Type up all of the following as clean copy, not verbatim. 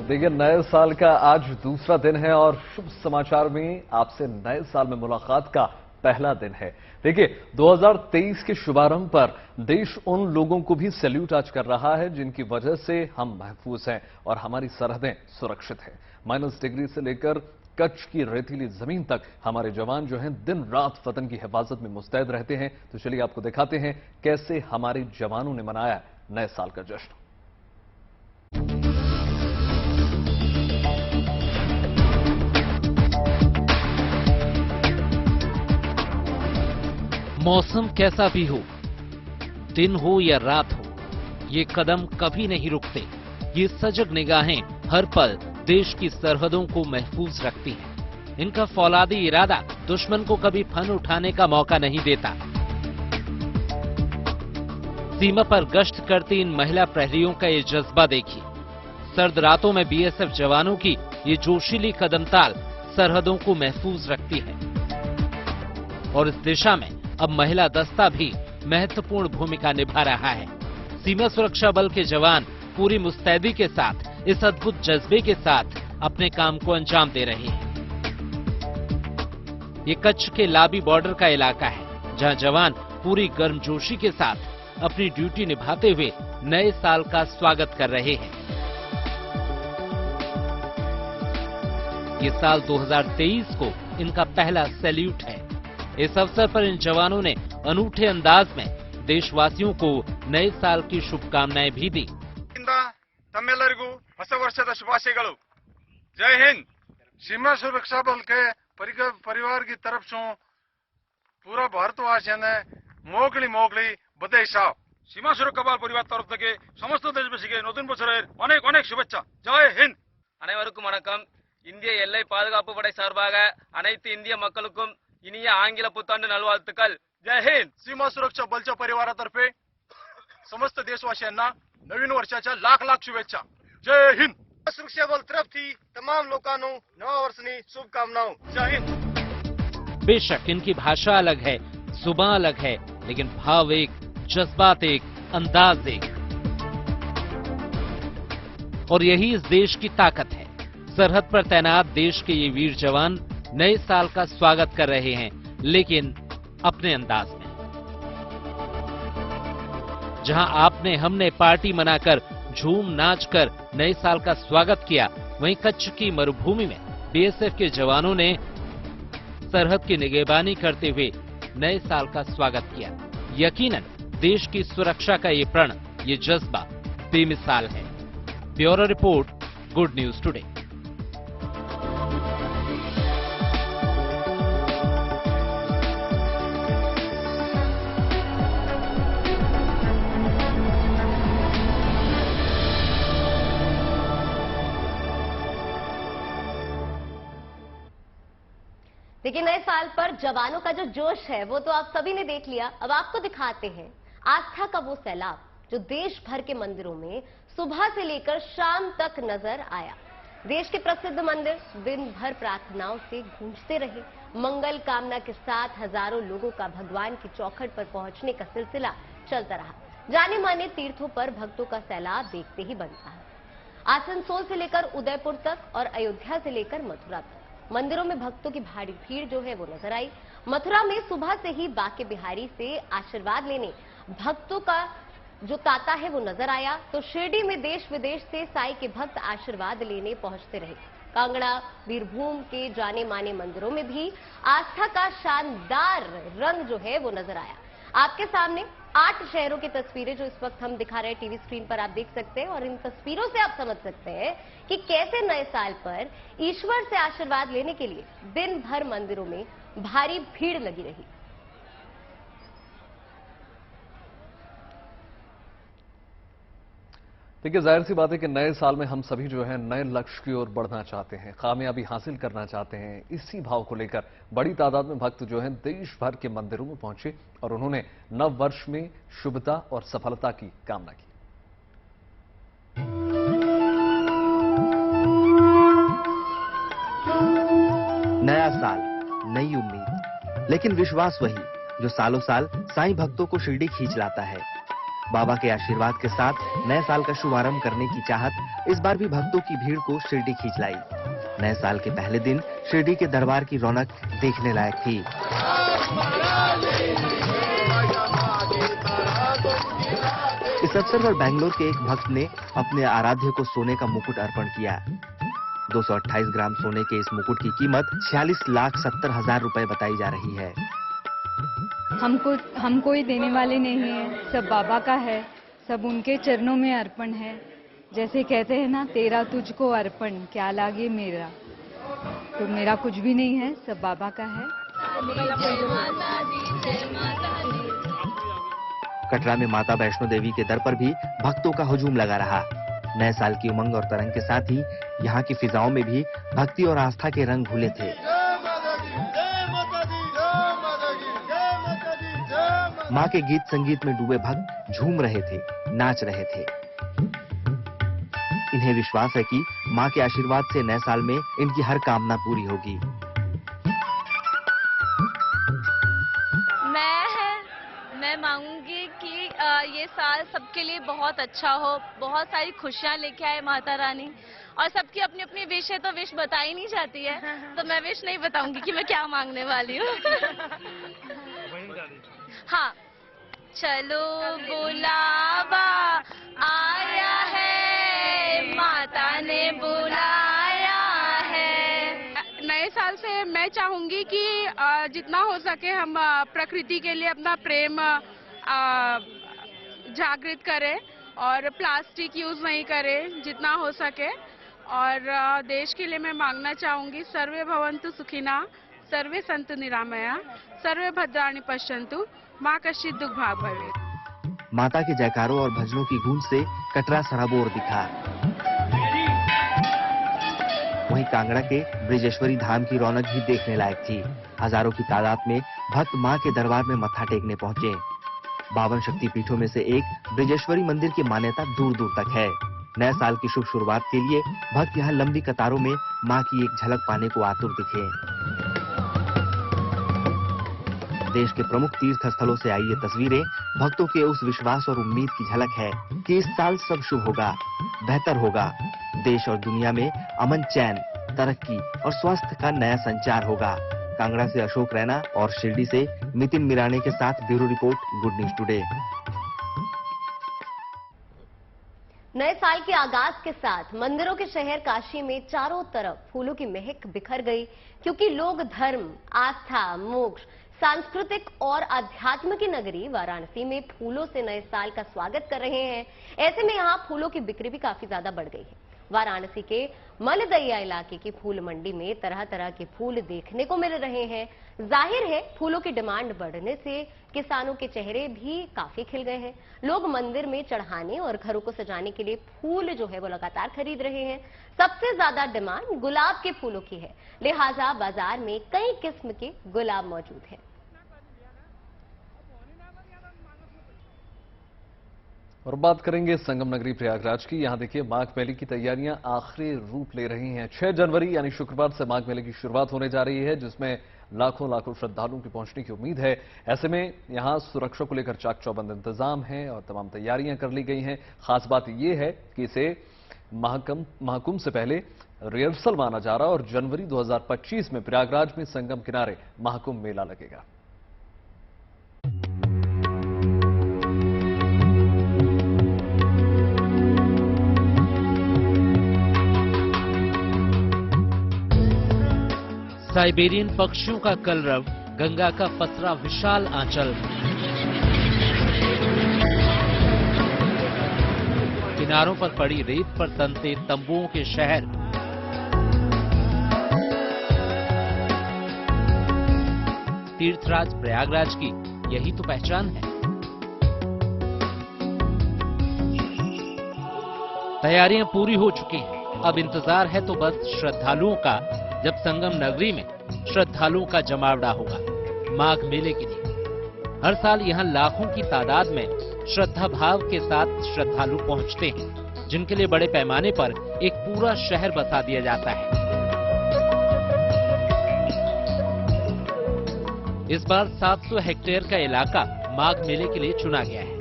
देखिए, नए साल का आज दूसरा दिन है और शुभ समाचार में आपसे नए साल में मुलाकात का पहला दिन है। देखिए, 2023 के शुभारंभ पर देश उन लोगों को भी सैल्यूट आज कर रहा है जिनकी वजह से हम महफूज हैं और हमारी सरहदें सुरक्षित हैं। -डिग्री से लेकर कच्छ की रेतीली जमीन तक हमारे जवान जो हैं दिन रात वतन की हिफाजत में मुस्तैद रहते हैं। तो चलिए आपको दिखाते हैं कैसे हमारे जवानों ने मनाया नए साल का जश्न। मौसम कैसा भी हो, दिन हो या रात हो, ये कदम कभी नहीं रुकते। ये सजग निगाहें हर पल देश की सरहदों को महफूज रखती हैं। इनका फौलादी इरादा दुश्मन को कभी फन उठाने का मौका नहीं देता। सीमा पर गश्त करती इन महिला प्रहरियों का ये जज्बा देखिए। सर्द रातों में बीएसएफ जवानों की ये जोशीली कदमताल सरहदों को महफूज रखती है और इस दिशा में अब महिला दस्ता भी महत्वपूर्ण भूमिका निभा रहा है। सीमा सुरक्षा बल के जवान पूरी मुस्तैदी के साथ इस अद्भुत जज्बे के साथ अपने काम को अंजाम दे रहे हैं। ये कच्छ के लाबी बॉर्डर का इलाका है जहां जवान पूरी गर्मजोशी के साथ अपनी ड्यूटी निभाते हुए नए साल का स्वागत कर रहे हैं। ये साल 2023 को इनका पहला सैल्यूट है। इस अवसर पर इन जवानों ने अनूठे अंदाज में देशवासियों को नए साल की शुभकामनाएं भी दी। तम्मेलरिगू ಹೊಸ ವರ್ಷದ ಶುಭಾಶಯಗಳು। जय हिंद। सीमा सुरक्षा बल के परिवार की तरफ से पूरा भारतवासियों ने मोगली बधाई साहब। सीमा सुरक्षा बल परिवार तरफ থেকে সমস্ত দেশবাসীকে নতুন বছরের অনেক অনেক শুভেচ্ছা। जय हिंद। அனைவருக்கும் வணக்கம்। இந்திய எல்லை பாதுகாப்பு படை சார்பாக அனைத்து இந்திய மக்களுக்கும் இனிய ஆங்கில புத்தாண்டு நல்வாழ்த்துக்கள்। जय हिंद। सीमा सुरक्षा बलच्या परिवारातर्फे समस्त देशवासियांना नवीन वर्षाच्या लाख शुभेच्छा। जय हिंद। सुरक्षा बल तरफથી तमाम लोकांनो नवा वर्षની शुभकामनाओं। जय हिंद। बेशक इनकी भाषा अलग है, जुबान अलग है, लेकिन भाव एक, जज्बात एक, अंदाज एक। और यही इस देश की ताकत है। सरहद पर तैनात देश के ये वीर जवान नए साल का स्वागत कर रहे हैं, लेकिन अपने अंदाज में। जहां आपने हमने पार्टी मनाकर झूम नाच कर नए साल का स्वागत किया, वहीं कच्छ की मरुभूमि में बीएसएफ के जवानों ने सरहद की निगहबानी करते हुए नए साल का स्वागत किया। यकीनन देश की सुरक्षा का ये प्रण, ये जज्बा बेमिसाल है। Bureau report, good news today. देखिए, नए साल पर जवानों का जो जोश है वो तो आप सभी ने देख लिया। अब आपको दिखाते हैं आस्था का वो सैलाब जो देश भर के मंदिरों में सुबह से लेकर शाम तक नजर आया। देश के प्रसिद्ध मंदिर दिन भर प्रार्थनाओं से गूंजते रहे। मंगल कामना के साथ हजारों लोगों का भगवान की चौखट पर पहुंचने का सिलसिला चलता रहा। जाने माने तीर्थों पर भक्तों का सैलाब देखते ही बनता है। आसनसोल से लेकर उदयपुर तक और अयोध्या से लेकर मथुरा तक मंदिरों में भक्तों की भारी भीड़ जो है वो नजर आई। मथुरा में सुबह से ही बांके बिहारी से आशीर्वाद लेने भक्तों का जो तांता है वो नजर आया। तो शिरडी में देश विदेश से साईं के भक्त आशीर्वाद लेने पहुंचते रहे। कांगड़ा, बीरभूम के जाने माने मंदिरों में भी आस्था का शानदार रंग जो है वो नजर आया। आपके सामने 8 शहरों की तस्वीरें जो इस वक्त हम दिखा रहे हैं टीवी स्क्रीन पर आप देख सकते हैं और इन तस्वीरों से आप समझ सकते हैं कि कैसे नए साल पर ईश्वर से आशीर्वाद लेने के लिए दिन भर मंदिरों में भारी भीड़ लगी रही। देखिए, जाहिर सी बात है कि नए साल में हम सभी जो है नए लक्ष्य की ओर बढ़ना चाहते हैं, कामयाबी हासिल करना चाहते हैं। इसी भाव को लेकर बड़ी तादाद में भक्त जो हैं देश भर के मंदिरों में पहुंचे और उन्होंने नव वर्ष में शुभता और सफलता की कामना की। नया साल, नई उम्मीद, लेकिन विश्वास वही जो सालों साल साईं भक्तों को शिरडी खींच लाता है। बाबा के आशीर्वाद के साथ नए साल का शुभारंभ करने की चाहत इस बार भी भक्तों की भीड़ को शिरडी खींच लाई। नए साल के पहले दिन शिरडी के दरबार की रौनक देखने लायक थी। इस अवसर पर बेंगलोर के एक भक्त ने अपने आराध्य को सोने का मुकुट अर्पण किया। 228 ग्राम सोने के इस मुकुट की कीमत 46,70,000 रुपए बताई जा रही है। हम कोई देने वाले नहीं है, सब बाबा का है, सब उनके चरणों में अर्पण है। जैसे कहते हैं ना, तेरा तुझको अर्पण क्या लागे मेरा, तो मेरा कुछ भी नहीं है, सब बाबा का है। कटरा में माता वैष्णो देवी के दर पर भी भक्तों का हुजूम लगा रहा। नए साल की उमंग और तरंग के साथ ही यहाँ की फिजाओं में भी भक्ति और आस्था के रंग घुले थे। माँ के गीत संगीत में डूबे भक्त झूम रहे थे, नाच रहे थे। इन्हें विश्वास है कि माँ के आशीर्वाद से नए साल में इनकी हर कामना पूरी होगी। मैं मांगूंगी कि ये साल सबके लिए बहुत अच्छा हो, बहुत सारी खुशियाँ लेके आए माता रानी। और सबकी अपनी अपनी विश है, तो विश बताई नहीं जाती है, तो मैं विश नहीं बताऊंगी कि मैं क्या मांगने वाली हूँ। हाँ, चलो बुलावा आया है, माता ने बुलाया है। नए साल से मैं चाहूंगी कि जितना हो सके हम प्रकृति के लिए अपना प्रेम जागृत करें और प्लास्टिक यूज नहीं करें जितना हो सके। और देश के लिए मैं मांगना चाहूंगी, सर्वे भवन्तु सुखिना, सर्वे सन्तु निरामया, सर्वे भद्राणि पश्यन्तु, माँ कश्चित् दुख भाग भवेत्। माता के जयकारों और भजनों की गूंज से कटरा सराबोर दिखा। वहीं कांगड़ा के ब्रिजेश्वरी धाम की रौनक भी देखने लायक थी। हजारों की तादाद में भक्त मां के दरबार में मत्था टेकने पहुंचे। 52 शक्तिपीठों में से एक ब्रिजेश्वरी मंदिर की मान्यता दूर दूर तक है। नए साल की शुभ शुरुआत के लिए भक्त यहाँ लंबी कतारों में मां की एक झलक पाने को आतुर दिखे। देश के प्रमुख तीर्थ स्थलों से आई ये तस्वीरें भक्तों के उस विश्वास और उम्मीद की झलक है कि इस साल सब शुभ होगा, बेहतर होगा। देश और दुनिया में अमन, चैन, तरक्की और स्वास्थ्य का नया संचार होगा। कांगड़ा से अशोक रैना और शिरडी से नितिन मिराने के साथ bureau report, good news today. नए साल के आगाज के साथ मंदिरों के शहर काशी में चारों तरफ फूलों की महक बिखर गई, क्योंकि लोग धर्म, आस्था, मोक्ष, सांस्कृतिक और आध्यात्म की नगरी वाराणसी में फूलों से नए साल का स्वागत कर रहे हैं। ऐसे में यहाँ फूलों की बिक्री भी काफी ज्यादा बढ़ गई है। वाराणसी के मलदैया इलाके की फूल मंडी में तरह तरह के फूल देखने को मिल रहे हैं। जाहिर है, फूलों की डिमांड बढ़ने से किसानों के चेहरे भी काफी खिल गए हैं। लोग मंदिर में चढ़ाने और घरों को सजाने के लिए फूल जो है वो लगातार खरीद रहे हैं। सबसे ज्यादा डिमांड गुलाब के फूलों की है, लिहाजा बाजार में कई किस्म के गुलाब मौजूद हैं। और बात करेंगे संगम नगरी प्रयागराज की। यहां देखिए, माघ मेले की तैयारियां आखिरी रूप ले रही हैं। 6 जनवरी यानी शुक्रवार से माघ मेले की शुरुआत होने जा रही है, जिसमें लाखों श्रद्धालुओं की पहुंचने की उम्मीद है। ऐसे में यहां सुरक्षा को लेकर चाक चौबंद इंतजाम है और तमाम तैयारियां कर ली गई हैं। खास बात यह है कि इसे महाकुंभ से पहले रिहर्सल माना जा रहा है और जनवरी 2025 में प्रयागराज में संगम किनारे महाकुंभ मेला लगेगा। साइबेरियन पक्षियों का कलरव, गंगा का पसरा विशाल आंचल, किनारों पर पड़ी रेत पर तनते तंबुओं के शहर, तीर्थराज प्रयागराज की यही तो पहचान है। तैयारियां पूरी हो चुकी हैं, अब इंतजार है तो बस श्रद्धालुओं का, जब संगम नगरी में श्रद्धालुओं का जमावड़ा होगा माघ मेले के लिए। हर साल यहां लाखों की तादाद में श्रद्धा भाव के साथ श्रद्धालु पहुंचते हैं, जिनके लिए बड़े पैमाने पर एक पूरा शहर बसा दिया जाता है। इस बार 700 हेक्टेयर का इलाका माघ मेले के लिए चुना गया है।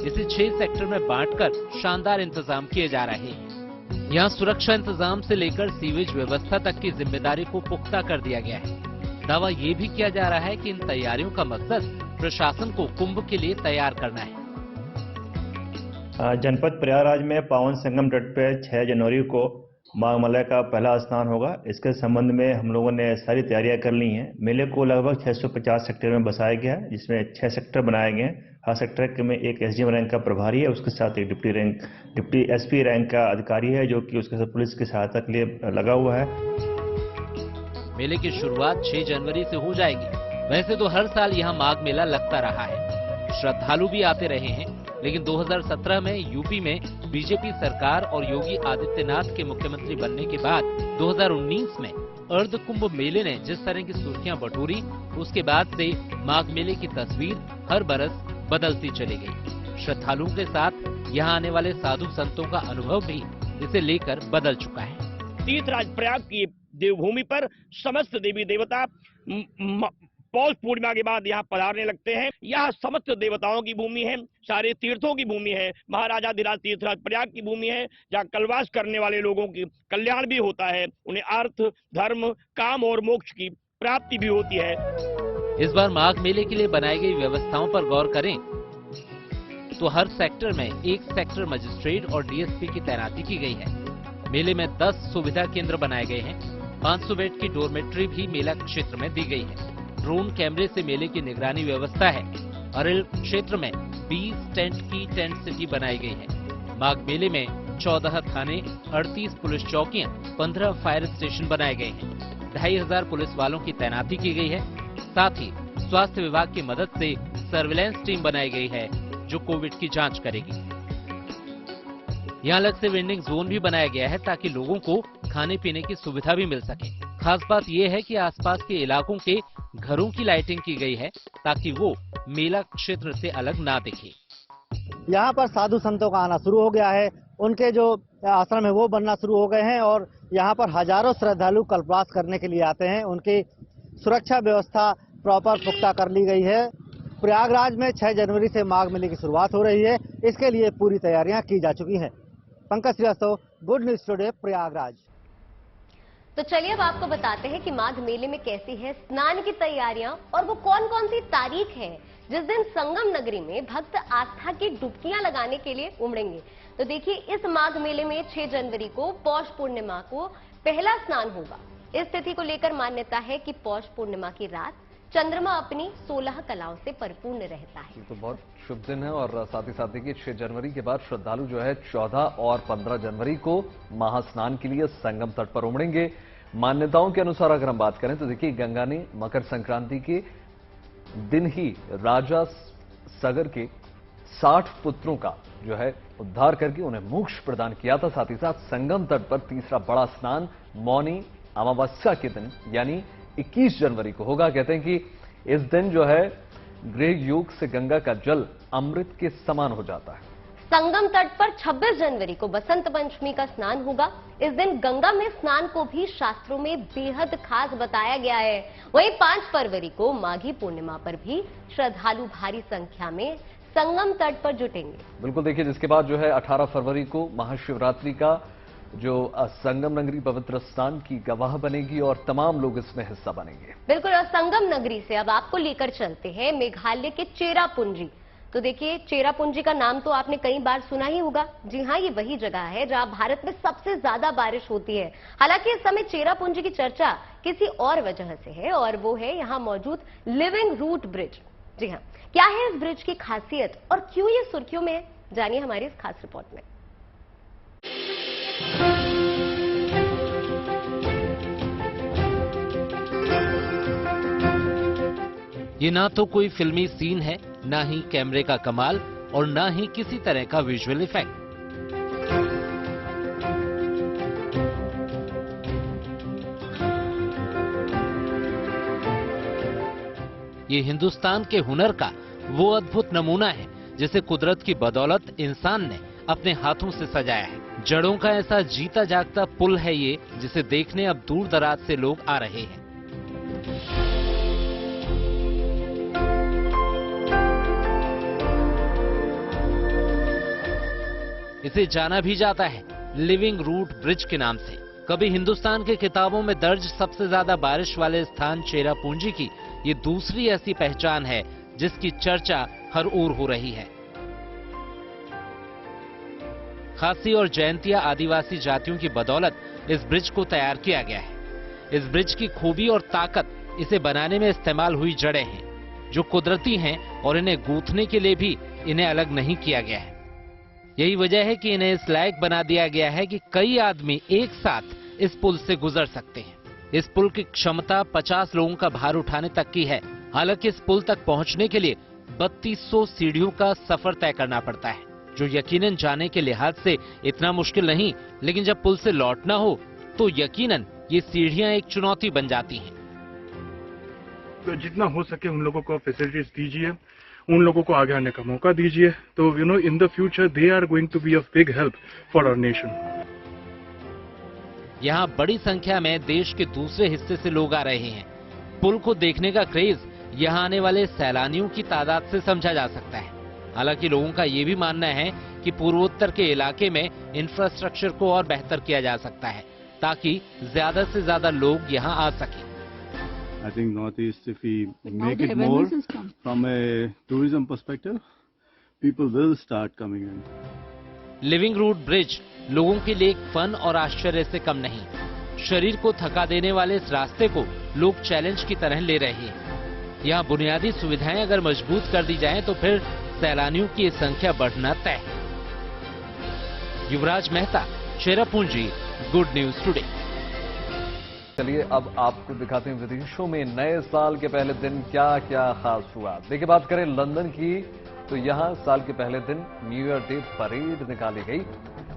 इसे 6 सेक्टर में बांटकर शानदार इंतजाम किए जा रहे हैं। यहाँ सुरक्षा इंतजाम से लेकर सीवेज व्यवस्था तक की जिम्मेदारी को पुख्ता कर दिया गया है। दावा ये भी किया जा रहा है कि इन तैयारियों का मकसद प्रशासन को कुंभ के लिए तैयार करना है। जनपद प्रयागराज में पावन संगम तट पर 6 जनवरी को माघ मेले का पहला स्नान होगा। इसके संबंध में हम लोगों ने सारी तैयारियां कर ली हैं। मेले को लगभग 650 सेक्टर में बसाया गया है, जिसमें 6 सेक्टर बनाए गए हैं। हर सेक्टर में एक एसडीएम रैंक का प्रभारी है, उसके साथ एक डिप्टी एसपी रैंक का अधिकारी है, जो कि उसके साथ पुलिस की सहायता के लिए लगा हुआ है। मेले की शुरुआत 6 जनवरी से हो जाएगी। वैसे तो हर साल यहाँ माघ मेला लगता रहा है, श्रद्धालु भी आते रहे हैं, लेकिन 2017 में यूपी में बीजेपी सरकार और योगी आदित्यनाथ के मुख्यमंत्री बनने के बाद 2019 में अर्ध कुंभ मेले ने जिस तरह की सुर्खियां बटोरी, उसके बाद से माघ मेले की तस्वीर हर बरस बदलती चली गई। श्रद्धालुओं के साथ यहाँ आने वाले साधु संतों का अनुभव भी इसे लेकर बदल चुका है। तीर्थराज प्रयाग की देवभूमि पर समस्त देवी देवता पौष पूर्णिमा के बाद यहाँ पधारने लगते हैं। यह समस्त देवताओं की भूमि है, सारे तीर्थों की भूमि है, महाराजाधिराज तीर्थराज प्रयाग की भूमि है, जहाँ कल्पवास करने वाले लोगों की कल्याण भी होता है, उन्हें अर्थ, धर्म, काम और मोक्ष की प्राप्ति भी होती है। इस बार माघ मेले के लिए बनाई गई व्यवस्थाओं पर गौर करें तो हर सेक्टर में एक सेक्टर मजिस्ट्रेट और डीएसपी की तैनाती की गई है। मेले में 10 सुविधा केंद्र बनाए गए हैं। 500 बेड की डोरमेट्री भी मेला क्षेत्र में दी गई है। ड्रोन कैमरे से मेले की निगरानी व्यवस्था है। अरेल क्षेत्र में 20 टेंट की टेंट सिटी बनाई गई है। माघ मेले में 14 थाने, 38 पुलिस चौकियां, 15 फायर स्टेशन बनाए गए हैं। 2500 पुलिस वालों की तैनाती की गई है। साथ ही स्वास्थ्य विभाग की मदद से सर्विलांस टीम बनाई गई है, जो कोविड की जांच करेगी। यहाँ अलग से वेंडिंग जोन भी बनाया गया है, ताकि लोगों को खाने पीने की सुविधा भी मिल सके। खास बात यह है कि आसपास के इलाकों के घरों की लाइटिंग की गई है, ताकि वो मेला क्षेत्र से अलग ना दिखे। यहाँ पर साधु संतों का आना शुरू हो गया है, उनके जो आश्रम है वो बनना शुरू हो गए हैं और यहाँ पर हजारों श्रद्धालु कल्पवास करने के लिए आते हैं। उनकी सुरक्षा व्यवस्था प्रॉपर पुख्ता कर ली गई है। प्रयागराज में 6 जनवरी से माघ मेले की शुरुआत हो रही है, इसके लिए पूरी तैयारियां की जा चुकी हैं। Pankaj Srivastava, Good news Today, Prayagraj. तो चलिए अब आपको बताते हैं कि माघ मेले में कैसी है स्नान की तैयारियां और वो कौन कौन सी तारीख है जिस दिन संगम नगरी में भक्त आस्था की डुबकियां लगाने के लिए उमड़ेंगे। तो देखिए, इस माघ मेले में 6 जनवरी को पौष पूर्णिमा को पहला स्नान होगा। इस तिथि को लेकर मान्यता है कि पौष पूर्णिमा की रात चंद्रमा अपनी 16 कलाओं से परिपूर्ण रहता है। तो बहुत शुभ दिन है और साथ ही साथ देखिए 6 जनवरी के बाद श्रद्धालु जो है 14 और 15 जनवरी को महास्नान के लिए संगम तट पर उमड़ेंगे। मान्यताओं के अनुसार अगर हम बात करें तो देखिए, गंगा ने मकर संक्रांति के दिन ही राजा सगर के 60 पुत्रों का जो है उद्धार करके उन्हें मोक्ष प्रदान किया था। साथ ही साथ संगम तट पर तीसरा बड़ा स्नान मौनी अमावस्या के दिन यानी 21 जनवरी को होगा। कहते हैं कि इस दिन जो है ग्रह योग से गंगा का जल अमृत के समान हो जाता है। संगम तट पर 26 जनवरी को बसंत पंचमी का स्नान होगा। इस दिन गंगा में स्नान को भी शास्त्रों में बेहद खास बताया गया है। वहीं 5 फरवरी को माघी पूर्णिमा पर भी श्रद्धालु भारी संख्या में संगम तट पर जुटेंगे। बिल्कुल, देखिए जिसके बाद जो है 18 फरवरी को महाशिवरात्रि का जो संगम नगरी पवित्र स्नान की गवाह बनेगी और तमाम लोग इसमें हिस्सा बनेंगे। बिल्कुल, और संगम नगरी से अब आपको लेकर चलते हैं मेघालय के चेरापूंजी। तो देखिए, चेरापूंजी का नाम तो आपने कई बार सुना ही होगा। जी हाँ, ये वही जगह है जहां भारत में सबसे ज्यादा बारिश होती है। हालांकि इस समय चेरापूंजी की चर्चा किसी और वजह से है और वो है यहाँ मौजूद लिविंग रूट ब्रिज। जी हाँ, क्या है इस ब्रिज की खासियत और क्यों ये सुर्खियों में है, जानिए हमारी इस खास रिपोर्ट में। ये ना तो कोई फिल्मी सीन है, ना ही कैमरे का कमाल और ना ही किसी तरह का विजुअल इफेक्ट। ये हिंदुस्तान के हुनर का वो अद्भुत नमूना है जिसे कुदरत की बदौलत इंसान ने अपने हाथों से सजाया है। जड़ों का ऐसा जीता जागता पुल है ये, जिसे देखने अब दूर दराज से लोग आ रहे हैं। इसे जाना भी जाता है लिविंग रूट ब्रिज के नाम से। कभी हिंदुस्तान के किताबों में दर्ज सबसे ज्यादा बारिश वाले स्थान चेरापूंजी की ये दूसरी ऐसी पहचान है जिसकी चर्चा हर ओर हो रही है। खासी और जयंतिया आदिवासी जातियों की बदौलत इस ब्रिज को तैयार किया गया है। इस ब्रिज की खूबी और ताकत इसे बनाने में इस्तेमाल हुई जड़ें हैं, जो कुदरती हैं और इन्हें गूंथने के लिए भी इन्हें अलग नहीं किया गया है। यही वजह है कि इन्हें इस लायक बना दिया गया है कि कई आदमी एक साथ इस पुल से गुजर सकते हैं। इस पुल की क्षमता 50 लोगों का भार उठाने तक की है। हालांकि इस पुल तक पहुंचने के लिए 3200 सीढ़ियों का सफर तय करना पड़ता है, जो यकीनन जाने के लिहाज से इतना मुश्किल नहीं, लेकिन जब पुल से लौटना हो तो यकीनन ये सीढ़ियां एक चुनौती बन जाती हैं। तो जितना हो सके उन लोगों को फैसिलिटीज दीजिए, उन लोगों को आगे आने का मौका दीजिए, तो in the future they are going to be of big help for our nation. यहाँ बड़ी संख्या में देश के दूसरे हिस्से से लोग आ रहे हैं। पुल को देखने का क्रेज यहाँ आने वाले सैलानियों की तादाद से समझा जा सकता है। हालांकि लोगों का ये भी मानना है कि पूर्वोत्तर के इलाके में इंफ्रास्ट्रक्चर को और बेहतर किया जा सकता है ताकि ज्यादा से ज्यादा लोग यहाँ आ सकें। I think Northeast, if we make it more from a tourism perspective, people will start coming in. Living root bridge लोगों के लिए एक फन और आश्चर्य से कम नहीं। शरीर को थका देने वाले इस रास्ते को लोग चैलेंज की तरह ले रहे हैं। यहाँ बुनियादी सुविधाएं अगर मजबूत कर दी जाएं तो फिर सैलानियों की संख्या बढ़ना तय है। Yuvraj Mehta, Cherrapunji, good news today. चलिए अब आपको दिखाते हैं विदेशों में नए साल के पहले दिन क्या क्या खास हुआ। देखिए, बात करें लंदन की तो यहाँ साल के पहले दिन न्यू ईयर डे परेड निकाली गई,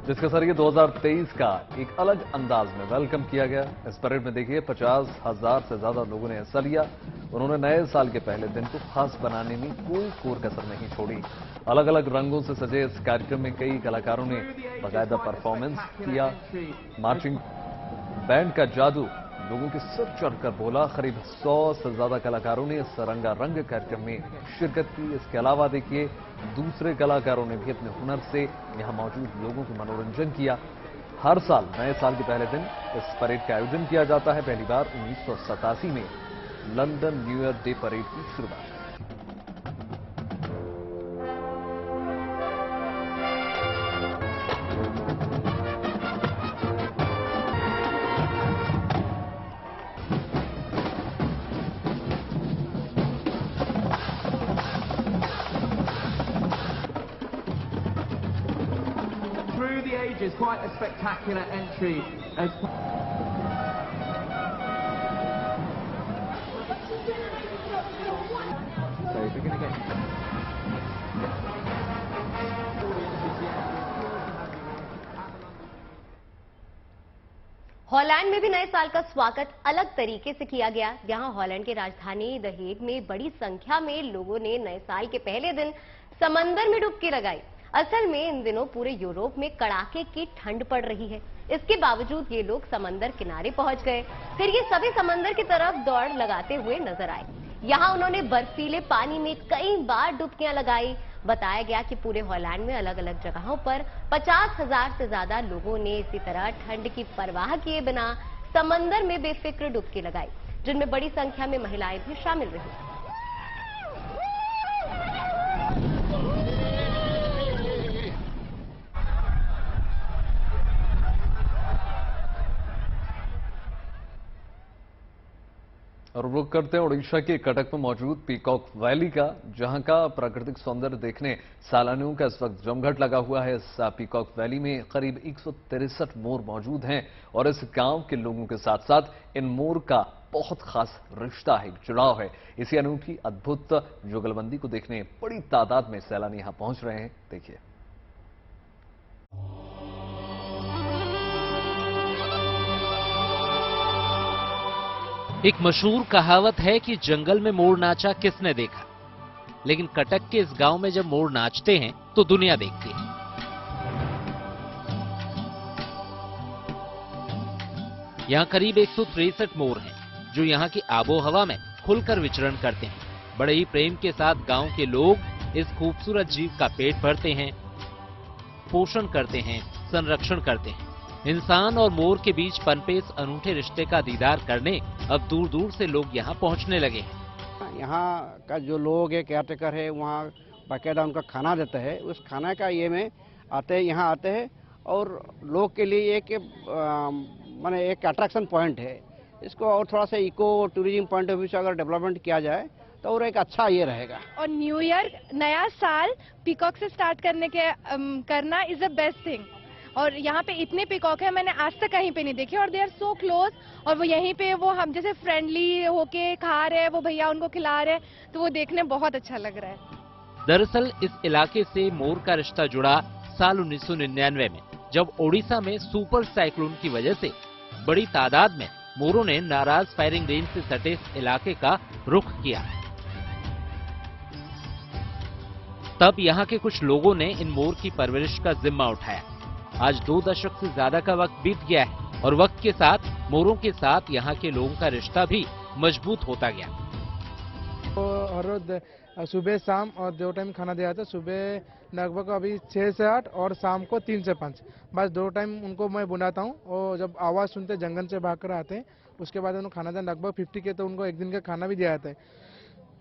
जिसके जरिए 2023 का एक अलग अंदाज में वेलकम किया गया। इस परेड में देखिए 50,000 से ज्यादा लोगों ने हिस्सा लिया। उन्होंने नए साल के पहले दिन को खास बनाने में कोई कोर कसर नहीं छोड़ी। अलग अलग रंगों से सजे इस कार्यक्रम में कई कलाकारों ने बाकायदा परफॉर्मेंस किया। मार्चिंग बैंड का जादू लोगों के सिर चढ़कर बोला। करीब 100 से ज्यादा कलाकारों ने इस रंगारंग कार्यक्रम में शिरकत की। इसके अलावा देखिए दूसरे कलाकारों ने भी अपने हुनर से यहां मौजूद लोगों को मनोरंजन किया। हर साल नए साल के पहले दिन इस परेड का आयोजन किया जाता है। पहली बार 1987 में London new year day parade की शुरुआत। Is quite a spectacular entry as so we're going to get Holland में भी नए साल का स्वागत अलग तरीके से किया गया। यहां हॉलैंड की राजधानी द हेग में बड़ी संख्या में लोगों ने नए साल के पहले दिन समंदर में डुबकी लगाई। असल में इन दिनों पूरे यूरोप में कड़ाके की ठंड पड़ रही है। इसके बावजूद ये लोग समंदर किनारे पहुंच गए। फिर ये सभी समंदर की तरफ दौड़ लगाते हुए नजर आए। यहाँ उन्होंने बर्फीले पानी में कई बार डुबकियां लगाई। बताया गया कि पूरे हॉलैंड में अलग अलग जगहों पर 50,000 से ज्यादा लोगों ने इसी तरह ठंड की परवाह किए बिना समंदर में बेफिक्र डुबकी लगाई, जिनमें बड़ी संख्या में महिलाएं भी शामिल रही। और रुक करते हैं उड़ीसा के कटक में मौजूद पीकॉक वैली का, जहां का प्राकृतिक सौंदर्य देखने सैलानियों का इस वक्त जमघट लगा हुआ है। इस पीकॉक वैली में करीब 163 मोर मौजूद हैं और इस गांव के लोगों के साथ साथ इन मोर का बहुत खास रिश्ता है, जुड़ाव है। इसी अनूठी अद्भुत जुगलबंदी को देखने बड़ी तादाद में सैलानी यहां पहुंच रहे हैं। देखिए, एक मशहूर कहावत है कि जंगल में मोर नाचा किसने देखा, लेकिन कटक के इस गांव में जब मोर नाचते हैं तो दुनिया देखती है। यहां करीब 163 मोर हैं, जो यहां की आबोहवा में खुलकर विचरण करते हैं। बड़े ही प्रेम के साथ गांव के लोग इस खूबसूरत जीव का पेट भरते हैं, पोषण करते हैं, संरक्षण करते हैं। इंसान और मोर के बीच पनपे इस अनूठे रिश्ते का दीदार करने अब दूर दूर से लोग यहाँ पहुँचने लगे हैं। यहाँ का जो लोग है, केयर टेकर है, वहाँ बाकायदा उनका खाना देता है। उस खाना का ये में यहाँ आते हैं और लोग के लिए एक माने एक अट्रैक्शन पॉइंट है। इसको और थोड़ा सा ecotourism point of view से अगर डेवलपमेंट किया जाए तो और एक अच्छा ये रहेगा। और न्यू ईयर नया साल पीकॉक से स्टार्ट करना इज द बेस्ट थिंग। और यहाँ पे इतने पीकॉक है, मैंने आज तक कहीं पे नहीं देखे और दे आर सो क्लोज। और वो यहीं पे वो हम जैसे फ्रेंडली होके खा रहे हैं, वो भैया उनको खिला रहे हैं, तो वो देखने बहुत अच्छा लग रहा है। दरअसल इस इलाके से मोर का रिश्ता जुड़ा साल 1999 में, जब ओडिशा में सुपर साइक्लोन की वजह से बड़ी तादाद में मोरों ने नाराज फायरिंग रेंज से सटे इस इलाके का रुख किया। तब यहाँ के कुछ लोगों ने इन मोर की परवरिश का जिम्मा उठाया। आज 2 दशक से ज्यादा का वक्त बीत गया है और वक्त के साथ मोरों के साथ यहाँ के लोगों का रिश्ता भी मजबूत होता गया। हर रोज सुबह शाम और 2 टाइम खाना दिया जाता है। सुबह लगभग अभी 6 से 8 और शाम को 3 से 5, बस 2 टाइम उनको मैं बुलाता हूँ। और जब आवाज़ सुनते जंगल से भाग कर आते हैं, उसके बाद उनको खाना देना लगभग 50 के, तो उनको एक दिन का खाना भी दिया जाता है।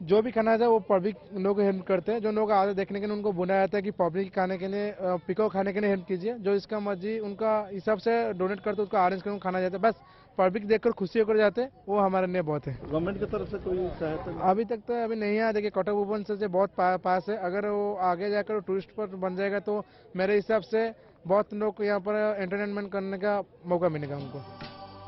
जो भी खाना है वो पब्लिक लोग हेल्प करते हैं। जो लोग आते देखने के लिए उनको बुलाया जाता है कि पब्लिक खाने के लिए, पीकॉक खाने के लिए हेल्प कीजिए। जो इसका मर्जी उनका हिसाब से डोनेट करते उसको अरेंज कर खाना जाता है। बस पब्लिक देखकर खुशी होकर जाते हैं, वो हमारे लिए बहुत है। गवर्नमेंट की तरफ से कोई सहायता अभी तक तो अभी नहीं है। देखिए कटक भुवन से बहुत पास है। अगर वो आगे जाकर टूरिस्ट पर बन जाएगा तो मेरे हिसाब से बहुत लोग यहाँ पर एंटरटेनमेंट करने का मौका मिलेगा उनको।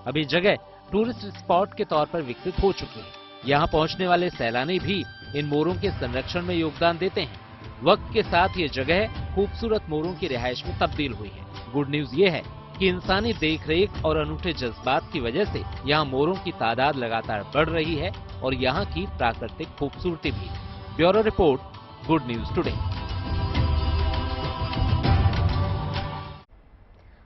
अभी जगह टूरिस्ट स्पॉट के तौर पर विकसित हो चुकी है। यहाँ पहुँचने वाले सैलानी भी इन मोरों के संरक्षण में योगदान देते हैं। वक्त के साथ ये जगह खूबसूरत मोरों की रिहाइश में तब्दील हुई है। गुड न्यूज ये है कि इंसानी देखरेख और अनूठे जज्बात की वजह से यहाँ मोरों की तादाद लगातार बढ़ रही है और यहाँ की प्राकृतिक खूबसूरती भी। Bureau report, good news today.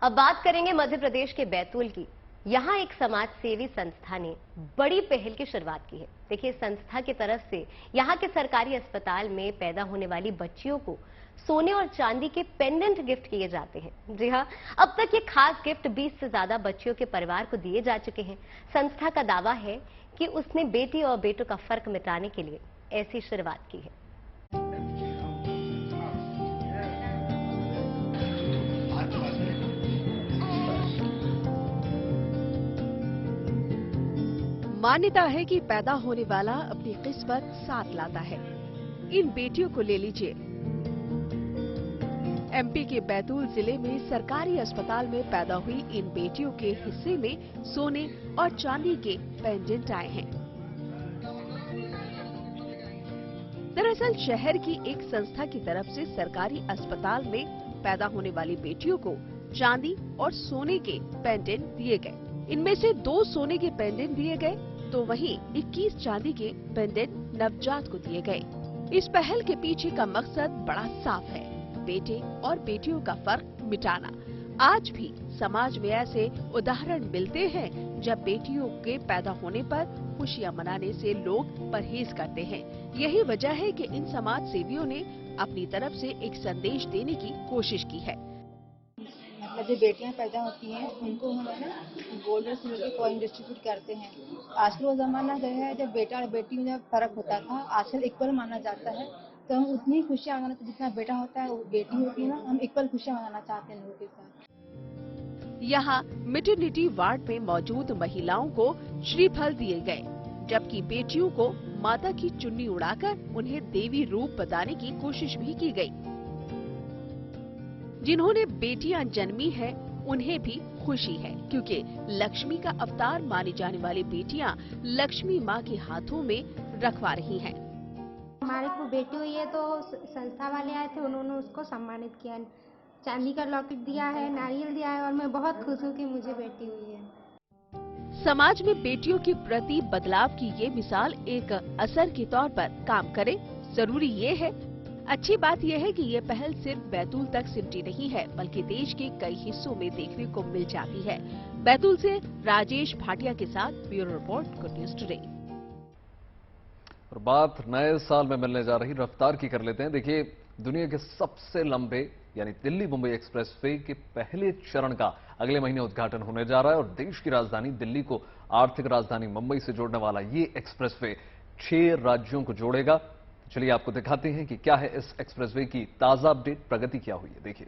अब बात करेंगे मध्य प्रदेश के बैतूल की। यहाँ एक समाज सेवी संस्था ने बड़ी पहल की शुरुआत की है। देखिए, संस्था की तरफ से यहाँ के सरकारी अस्पताल में पैदा होने वाली बच्चियों को सोने और चांदी के पेंडेंट गिफ्ट किए जाते हैं। जी हाँ, अब तक ये खास गिफ्ट 20 से ज्यादा बच्चियों के परिवार को दिए जा चुके हैं। संस्था का दावा है कि उसने बेटी और बेटों का फर्क मिटाने के लिए ऐसी शुरुआत की है। मान्यता है कि पैदा होने वाला अपनी किस्मत साथ लाता है। इन बेटियों को ले लीजिए। एमपी के बैतूल जिले में सरकारी अस्पताल में पैदा हुई इन बेटियों के हिस्से में सोने और चांदी के पेंडेंट आए हैं। दरअसल शहर की एक संस्था की तरफ से सरकारी अस्पताल में पैदा होने वाली बेटियों को चांदी और सोने के पेंडेंट दिए गए। इनमें से 2 सोने के पेंडेंट दिए गए तो वहीं 21 चांदी के पेंडेंट नवजात को दिए गए। इस पहल के पीछे का मकसद बड़ा साफ है, बेटे और बेटियों का फर्क मिटाना। आज भी समाज में ऐसे उदाहरण मिलते हैं जब बेटियों के पैदा होने पर खुशियां मनाने से लोग परहेज करते हैं। यही वजह है कि इन समाज सेवियों ने अपनी तरफ से एक संदेश देने की कोशिश की है। मतलब जो बेटियां पैदा होती हैं उनको हम गोल्ड और सिल्वर के कॉइन डिस्ट्रीब्यूट करते हैं। आजकल वो जमाना गया है जब बेटा और बेटी में जब फर्क होता था, आजकल इक्वल माना जाता है। तो हम उतनी खुशियां मनाते जितना बेटा होता है वो बेटी होती है ना, हम इक्वल खुशियां मनाना चाहते हैं लोगों के साथ। यहाँ मैटरनिटी वार्ड में मौजूद महिलाओं को श्रीफल दिए गए, जबकि बेटियों को माता की चुन्नी उड़ाकर उन्हें देवी रूप बताने की कोशिश भी की गई। जिन्होंने बेटियां जन्मी हैं उन्हें भी खुशी है, क्योंकि लक्ष्मी का अवतार मानी जाने वाली बेटियां लक्ष्मी मां के हाथों में रखवा रही हैं। हमारे को बेटी हुई है तो संस्था वाले आए थे, उन्होंने उसको सम्मानित किया, चांदी का लॉकेट दिया है, नारियल दिया है और मैं बहुत खुश हूँ कि मुझे बेटी हुई है। समाज में बेटियों के प्रति बदलाव की ये मिसाल एक असर के तौर पर काम करे। जरूरी ये है, अच्छी बात यह है कि ये पहल सिर्फ बैतूल तक सिमटी नहीं है, बल्कि देश के कई हिस्सों में देखने को मिल जाती है। बैतूल से राजेश भाटिया के साथ bureau report, good news today. और बात नए साल में मिलने जा रही रफ्तार की कर लेते हैं। देखिए, दुनिया के सबसे लंबे यानी दिल्ली मुंबई एक्सप्रेसवे के पहले चरण का अगले महीने उद्घाटन होने जा रहा है और देश की राजधानी दिल्ली को आर्थिक राजधानी मुंबई से जोड़ने वाला ये एक्सप्रेसवे 6 राज्यों को जोड़ेगा। चलिए आपको दिखाते हैं कि क्या है इस एक्सप्रेसवे की ताजा अपडेट, प्रगति क्या हुई है, देखिए।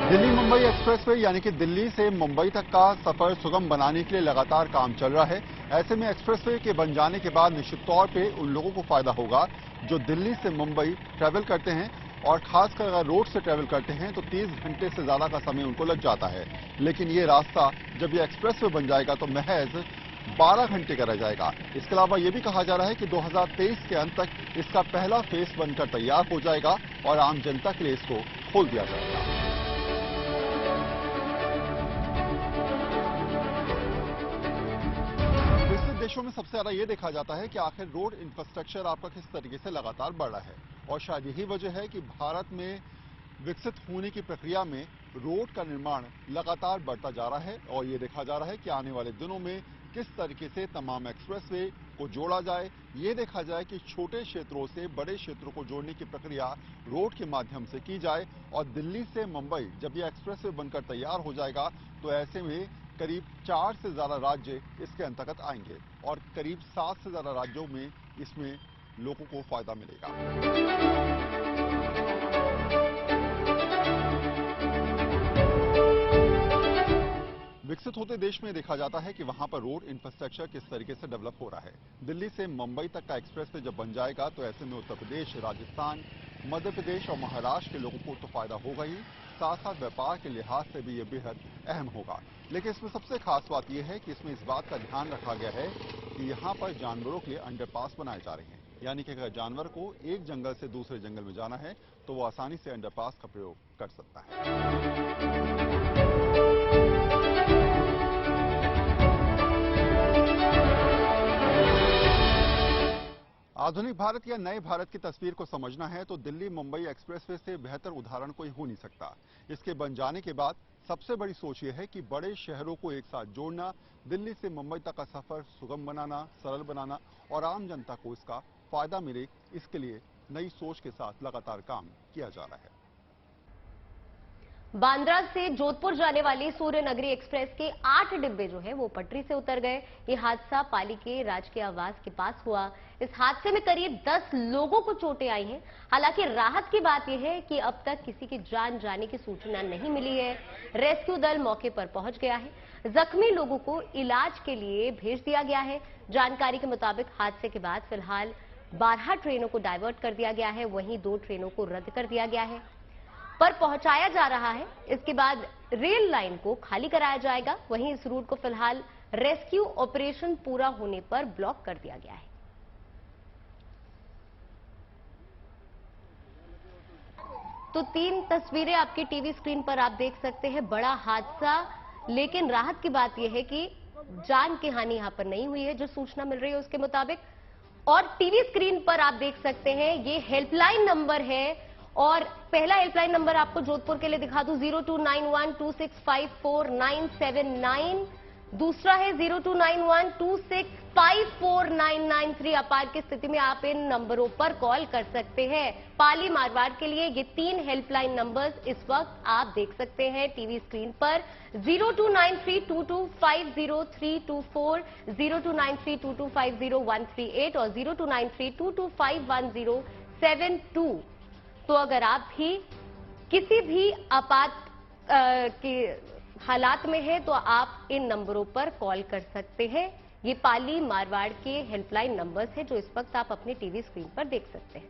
दिल्ली मुंबई एक्सप्रेसवे यानी कि दिल्ली से मुंबई तक का सफर सुगम बनाने के लिए लगातार काम चल रहा है। ऐसे में एक्सप्रेसवे के बन जाने के बाद निश्चित तौर पे उन लोगों को फायदा होगा जो दिल्ली से मुंबई ट्रैवल करते हैं और खासकर अगर रोड से ट्रैवल करते हैं तो 30 घंटे से ज्यादा का समय उनको लग जाता है। लेकिन ये रास्ता जब ये एक्सप्रेसवे बन जाएगा तो महज 12 घंटे का रह जाएगा। इसके अलावा ये भी कहा जा रहा है कि 2023 के अंत तक इसका पहला फेस बनकर तैयार हो जाएगा और आम जनता के लिए इसको खोल दिया जाएगा। देशों में सबसे ज्यादा ये देखा जाता है कि आखिर रोड इंफ्रास्ट्रक्चर आपका किस तरीके से लगातार बढ़ रहा है और शायद यही वजह है कि भारत में विकसित होने की प्रक्रिया में रोड का निर्माण लगातार बढ़ता जा रहा है और ये देखा जा रहा है कि आने वाले दिनों में किस तरीके से तमाम एक्सप्रेसवे को जोड़ा जाए, ये देखा जाए कि छोटे क्षेत्रों से बड़े क्षेत्रों को जोड़ने की प्रक्रिया रोड के माध्यम से की जाए और दिल्ली से मुंबई जब यह एक्सप्रेसवे बनकर तैयार हो जाएगा तो ऐसे में करीब 4 से ज्यादा राज्य इसके अंतर्गत आएंगे और करीब 7 से ज्यादा राज्यों में इसमें लोगों को फायदा मिलेगा। विकसित होते देश में देखा जाता है कि वहां पर रोड इंफ्रास्ट्रक्चर किस तरीके से डेवलप हो रहा है। दिल्ली से मुंबई तक का एक्सप्रेसवे जब बन जाएगा तो ऐसे में उत्तर प्रदेश, राजस्थान, मध्य प्रदेश और महाराष्ट्र के लोगों को तो फायदा होगा ही, साथ साथ व्यापार के लिहाज से भी ये बेहद अहम होगा। लेकिन इसमें सबसे खास बात यह है कि इसमें इस बात का ध्यान रखा गया है कि यहाँ पर जानवरों के लिए अंडरपास बनाए जा रहे हैं, यानी कि अगर जानवर को एक जंगल से दूसरे जंगल में जाना है तो वो आसानी से अंडरपास का प्रयोग कर सकता है। आधुनिक भारत या नए भारत की तस्वीर को समझना है तो दिल्ली मुंबई एक्सप्रेसवे से बेहतर उदाहरण कोई हो नहीं सकता। इसके बन जाने के बाद सबसे बड़ी सोच यह है कि बड़े शहरों को एक साथ जोड़ना, दिल्ली से मुंबई तक का सफर सुगम बनाना, सरल बनाना और आम जनता को इसका फायदा मिले, इसके लिए नई सोच के साथ लगातार काम किया जा रहा है। बांद्रा से जोधपुर जाने वाली सूर्य नगरी एक्सप्रेस के 8 डिब्बे जो है वो पटरी से उतर गए। ये हादसा पाली के राजकीय आवास के पास हुआ। इस हादसे में करीब 10 लोगों को चोटें आई हैं। हालांकि राहत की बात यह है कि अब तक किसी की जान जाने की सूचना नहीं मिली है। रेस्क्यू दल मौके पर पहुंच गया है। जख्मी लोगों को इलाज के लिए भेज दिया गया है। जानकारी के मुताबिक हादसे के बाद फिलहाल 12 ट्रेनों को डायवर्ट कर दिया गया है, वहीं 2 ट्रेनों को रद्द कर दिया गया है पर पहुंचाया जा रहा है। इसके बाद रेल लाइन को खाली कराया जाएगा। वहीं इस रूट को फिलहाल रेस्क्यू ऑपरेशन पूरा होने पर ब्लॉक कर दिया गया है। तो 3 तस्वीरें आपकी टीवी स्क्रीन पर आप देख सकते हैं। बड़ा हादसा, लेकिन राहत की बात यह है कि जान की हानि यहां पर नहीं हुई है जो सूचना मिल रही है उसके मुताबिक। और टीवी स्क्रीन पर आप देख सकते हैं ये हेल्पलाइन नंबर है और पहला हेल्पलाइन नंबर आपको जोधपुर के लिए दिखा दूं 0291265479, दूसरा है 029126549993। आपात की स्थिति में आप इन नंबरों पर कॉल कर सकते हैं। पाली मारवाड़ के लिए ये 3 हेल्पलाइन नंबर्स इस वक्त आप देख सकते हैं टीवी स्क्रीन पर 029322500324, 029322500138 और 0293225107 तो अगर आप भी किसी भी आपात के हालात में हैं तो आप इन नंबरों पर कॉल कर सकते हैं। ये पाली मारवाड़ के हेल्पलाइन नंबर्स हैं जो इस वक्त आप अपनी टीवी स्क्रीन पर देख सकते हैं।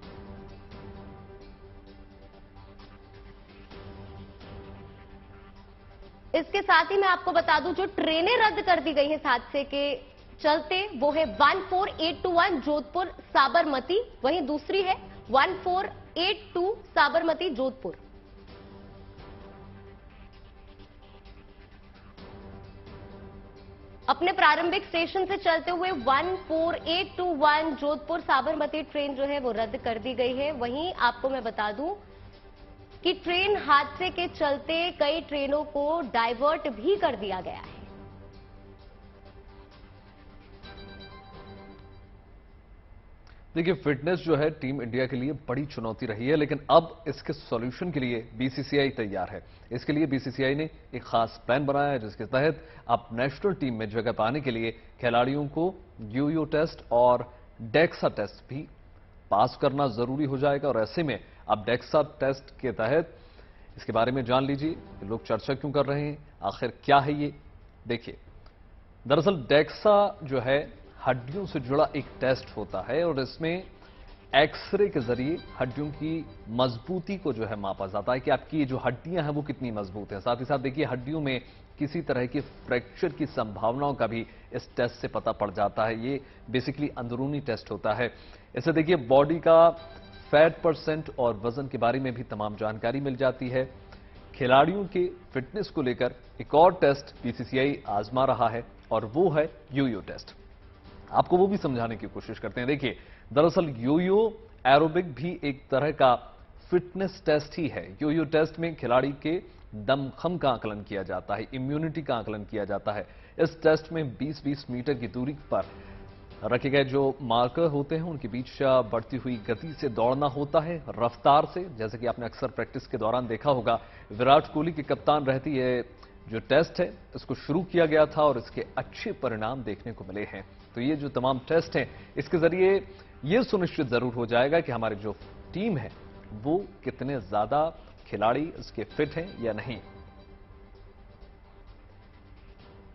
इसके साथ ही मैं आपको बता दूं जो ट्रेनें रद्द कर दी गई हैं इस हादसे के चलते वो है 14821 जोधपुर साबरमती, वहीं दूसरी है 1482 साबरमती जोधपुर। अपने प्रारंभिक स्टेशन से चलते हुए 14821 जोधपुर साबरमती ट्रेन जो है वो रद्द कर दी गई है। वहीं आपको मैं बता दूं कि ट्रेन हादसे के चलते कई ट्रेनों को डाइवर्ट भी कर दिया गया है। देखिए, फिटनेस जो है टीम इंडिया के लिए बड़ी चुनौती रही है, लेकिन अब इसके सॉल्यूशन के लिए बीसीसीआई तैयार है। इसके लिए बीसीसीआई ने एक खास प्लान बनाया है, जिसके तहत अब नेशनल टीम में जगह पाने के लिए खिलाड़ियों को यो-यो टेस्ट और डेक्सा टेस्ट भी पास करना जरूरी हो जाएगा। और ऐसे में अब डेक्सा टेस्ट के तहत इसके बारे में जान लीजिए, लोग चर्चा क्यों कर रहे हैं, आखिर क्या है ये। देखिए, दरअसल डेक्सा जो है हड्डियों से जुड़ा एक टेस्ट होता है और इसमें एक्सरे के जरिए हड्डियों की मजबूती को जो है मापा जाता है कि आपकी ये जो हड्डियां हैं वो कितनी मजबूत हैं। साथ ही साथ देखिए, हड्डियों में किसी तरह की फ्रैक्चर की संभावनाओं का भी इस टेस्ट से पता पड़ जाता है। ये बेसिकली अंदरूनी टेस्ट होता है। इससे देखिए, बॉडी का फैट परसेंट और वजन के बारे में भी तमाम जानकारी मिल जाती है। खिलाड़ियों के फिटनेस को लेकर एक और टेस्ट बीसीसीआई आजमा रहा है और वो है यो-यो टेस्ट। आपको वो भी समझाने की कोशिश करते हैं। देखिए, दरअसल यो-यो एरोबिक भी एक तरह का फिटनेस टेस्ट ही है। यो-यो टेस्ट में खिलाड़ी के दमखम का आकलन किया जाता है, इम्यूनिटी का आकलन किया जाता है। इस टेस्ट में 20-20 मीटर की दूरी पर रखे गए जो मार्कर होते हैं उनके बीच बढ़ती हुई गति से दौड़ना होता है, रफ्तार से। जैसे कि आपने अक्सर प्रैक्टिस के दौरान देखा होगा, विराट कोहली के कप्तान रहती है जो टेस्ट है इसको शुरू किया गया था और इसके अच्छे परिणाम देखने को मिले हैं। तो ये जो तमाम टेस्ट हैं, इसके जरिए ये सुनिश्चित जरूर हो जाएगा कि हमारी जो टीम है वो कितने ज्यादा खिलाड़ी इसके फिट हैं या नहीं।